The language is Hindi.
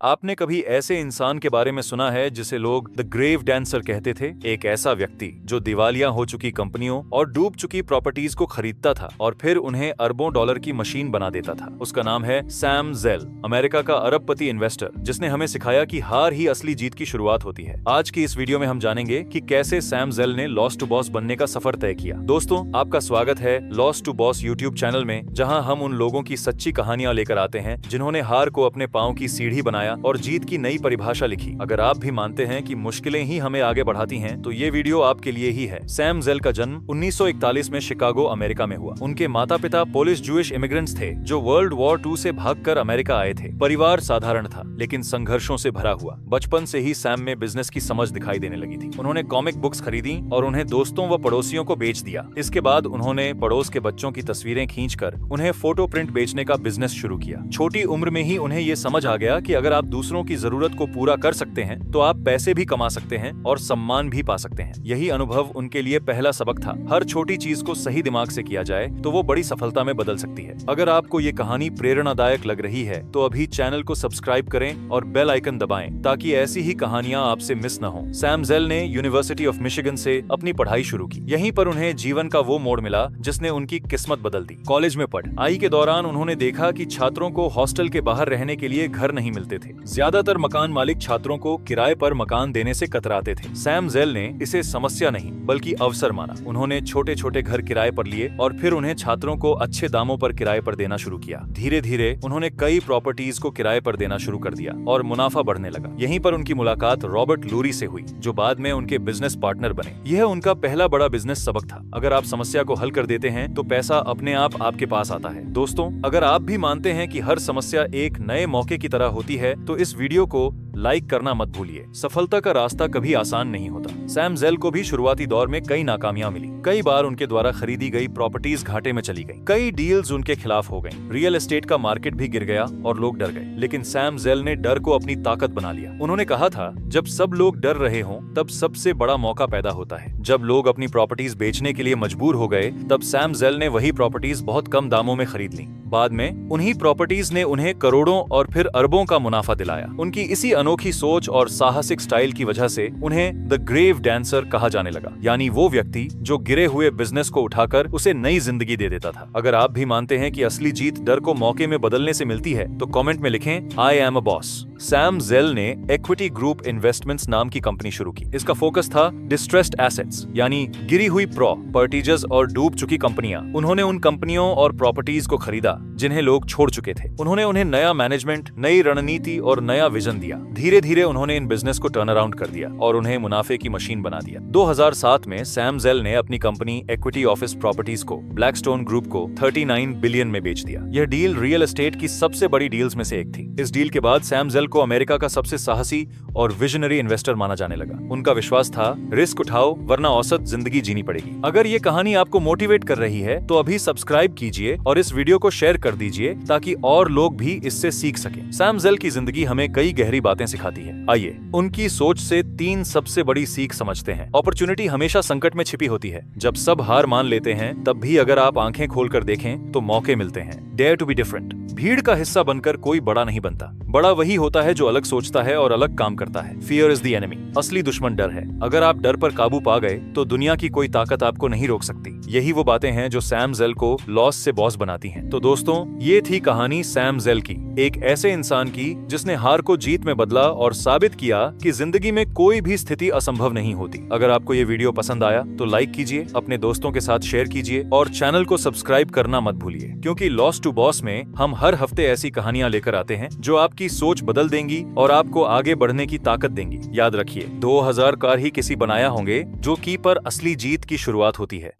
आपने कभी ऐसे इंसान के बारे में सुना है जिसे लोग द ग्रेव डांसर कहते थे? एक ऐसा व्यक्ति जो दिवालिया हो चुकी कंपनियों और डूब चुकी प्रॉपर्टीज को खरीदता था और फिर उन्हें अरबों डॉलर की मशीन बना देता था। उसका नाम है सैम ज़ेल, अमेरिका का अरबपति इन्वेस्टर जिसने हमें सिखाया कि हार ही असली जीत की शुरुआत होती है। आज की इस वीडियो में हम जानेंगे कि कैसे सैम ज़ेल ने लॉस टू बॉस बनने का सफर तय किया। दोस्तों, आपका स्वागत है loss to boss YouTube channel में, जहां हम उन लोगों की सच्ची कहानियां लेकर आते हैं जिन्होंने हार को अपने पांव की सीढ़ी बनाया और जीत की नई परिभाषा लिखी। अगर आप भी मानते हैं कि मुश्किलें ही हमें आगे बढ़ाती हैं, तो ये वीडियो आपके लिए ही है। सैम ज़ेल का जन्म 1941 में शिकागो, अमेरिका में हुआ। उनके माता पिता पोलिश जूइश इमिग्रेंट्स थे जो वर्ल्ड वॉर II से भागकर अमेरिका आए थे। परिवार साधारण था लेकिन संघर्षों से भरा हुआ। बचपन से ही सैम में बिजनेस की समझ दिखाई देने लगी थी। उन्होंने कॉमिक बुक्स खरीदी और उन्हें दोस्तों व पड़ोसियों को बेच दिया। इसके बाद उन्होंने पड़ोस के बच्चों की तस्वीरें खींचकर उन्हें फोटो प्रिंट बेचने का बिजनेस शुरू किया। छोटी उम्र में ही उन्हें ये समझ आ गया कि अगर आप दूसरों की जरूरत को पूरा कर सकते हैं तो आप पैसे भी कमा सकते हैं और सम्मान भी पा सकते हैं। यही अनुभव उनके लिए पहला सबक था। हर छोटी चीज को सही दिमाग से किया जाए तो वो बड़ी सफलता में बदल सकती है। अगर आपको ये कहानी प्रेरणादायक लग रही है तो अभी चैनल को सब्सक्राइब करें और बेल आइकन दबाएं ताकि ऐसी ही कहानियां आपसे मिस न हो। सैम ज़ेल ने यूनिवर्सिटी ऑफ मिशिगन से अपनी पढ़ाई शुरू की। यहीं पर उन्हें जीवन का वो मोड़ मिला जिसने उनकी किस्मत बदल दी। कॉलेज में पढ़ाई के दौरान उन्होंने देखा कि छात्रों को हॉस्टल के बाहर रहने के लिए घर नहीं मिलते थे। ज्यादातर मकान मालिक छात्रों को किराए पर मकान देने से कतराते थे। सैम ज़ेल ने इसे समस्या नहीं बल्कि अवसर माना। उन्होंने छोटे छोटे घर किराए पर लिए और फिर उन्हें छात्रों को अच्छे दामों पर किराए पर देना शुरू किया। धीरे धीरे उन्होंने कई प्रॉपर्टीज को किराए पर देना शुरू कर दिया और मुनाफा बढ़ने लगा। यहीं पर उनकी मुलाकात रॉबर्ट लूरी से हुई जो बाद में उनके बिजनेस पार्टनर बने। यह उनका पहला बड़ा बिजनेस सबक था। अगर आप समस्या को हल कर देते हैं तो पैसा अपने आप आपके पास आता है। दोस्तों, अगर आप भी मानते हैं कि हर समस्या एक नए मौके की तरह होती है तो इस वीडियो को लाइक करना मत भूलिए। सफलता का रास्ता कभी आसान नहीं होता। सैम ज़ेल को भी शुरुआती दौर में कई नाकामियां मिली। कई बार उनके द्वारा खरीदी गई प्रॉपर्टीज घाटे में चली गईं। कई डील्स उनके खिलाफ हो गईं। रियल एस्टेट का मार्केट भी गिर गया और लोग डर गए। लेकिन सैम ज़ेल ने डर को अपनी ताकत बना लिया। उन्होंने कहा था, जब सब लोग डर रहे हों तब सबसे बड़ा मौका पैदा होता है। जब लोग अपनी प्रॉपर्टीज बेचने के लिए मजबूर हो गए तब सैम ज़ेल ने वही प्रॉपर्टीज बहुत कम दामों में खरीद ली। बाद में उन्हीं प्रॉपर्टीज ने उन्हें करोड़ों और फिर अरबों का मुनाफा दिलाया। उनकी इसी अनोखी सोच और साहसिक स्टाइल की वजह से उन्हें द ग्रेव डांसर कहा जाने लगा, यानी वो व्यक्ति जो गिरे हुए बिजनेस को उठाकर उसे नई जिंदगी दे देता था। अगर आप भी मानते हैं कि असली जीत डर को मौके में बदलने से मिलती है तो कमेंट में लिखें, I am a boss. Sam Zell ने इक्विटी ग्रुप इन्वेस्टमेंट्स नाम की कंपनी शुरू की। इसका फोकस था डिस्ट्रेस्ड एसेट्स, यानी गिरी हुई प्रॉपर्टीज और डूब चुकी कंपनियां। उन्होंने उन कंपनियों और प्रॉपर्टीज को खरीदा जिन्हें लोग छोड़ चुके थे। उन्होंने उन्हें नया मैनेजमेंट, नई रणनीति और नया विजन दिया। धीरे धीरे उन्होंने इन बिजनेस को टर्न अराउंड कर दिया और उन्हें मुनाफे की मशीन बना दिया। 2007 में सैम ज़ेल ने अपनी कंपनी इक्विटी ऑफिस प्रॉपर्टीज को ब्लैकस्टोन ग्रुप को 39 बिलियन में बेच दिया। यह डील रियल एस्टेट की सबसे बड़ी डील्स में से एक थी। इस डील के बाद सैम ज़ेल को अमेरिका का सबसे साहसी और विजनरी इन्वेस्टर माना जाने लगा। उनका विश्वास था, रिस्क उठाओ वरना औसत जिंदगी जीनी पड़ेगी। अगर ये कहानी आपको मोटिवेट कर रही है तो अभी सब्सक्राइब कीजिए और इस वीडियो को शेयर कर दीजिए ताकि और लोग भी इससे सीख सकें। सैम ज़ेल की जिंदगी हमें कई गहरी बातें सिखाती है। आइए उनकी सोच से 3 सबसे बड़ी सीख समझते हैं। अपॉर्चुनिटी हमेशा संकट में छिपी होती है। जब सब हार मान लेते हैं तब भी अगर आप आंखें खोलकर देखें तो मौके मिलते हैं। Dare to be different. भीड़ का हिस्सा बनकर कोई बड़ा नहीं बनता। बड़ा वही होता है जो अलग सोचता है और अलग काम करता है। Fear is the enemy. असली दुश्मन डर है। अगर आप डर पर काबू पा गए तो दुनिया की कोई ताकत आपको नहीं रोक सकती। यही वो बातें हैं जो सैम ज़ेल को लॉस से बॉस बनाती हैं। तो दोस्तों, ये थी कहानी सैम ज़ेल की, एक ऐसे इंसान की जिसने हार को जीत में बदला और साबित किया कि जिंदगी में कोई भी स्थिति असंभव नहीं होती। अगर आपको ये वीडियो पसंद आया तो लाइक कीजिए, अपने दोस्तों के साथ शेयर कीजिए और चैनल को सब्सक्राइब करना मत भूलिए, क्योंकि लॉस टू बॉस में हम हर हफ्ते ऐसी कहानियां लेकर आते हैं जो आपकी सोच बदल देंगी और आपको आगे बढ़ने की ताकत देंगी। याद रखिए, 2000 कार ही किसी बनाया होंगे जो की पर असली जीत की शुरुआत होती है।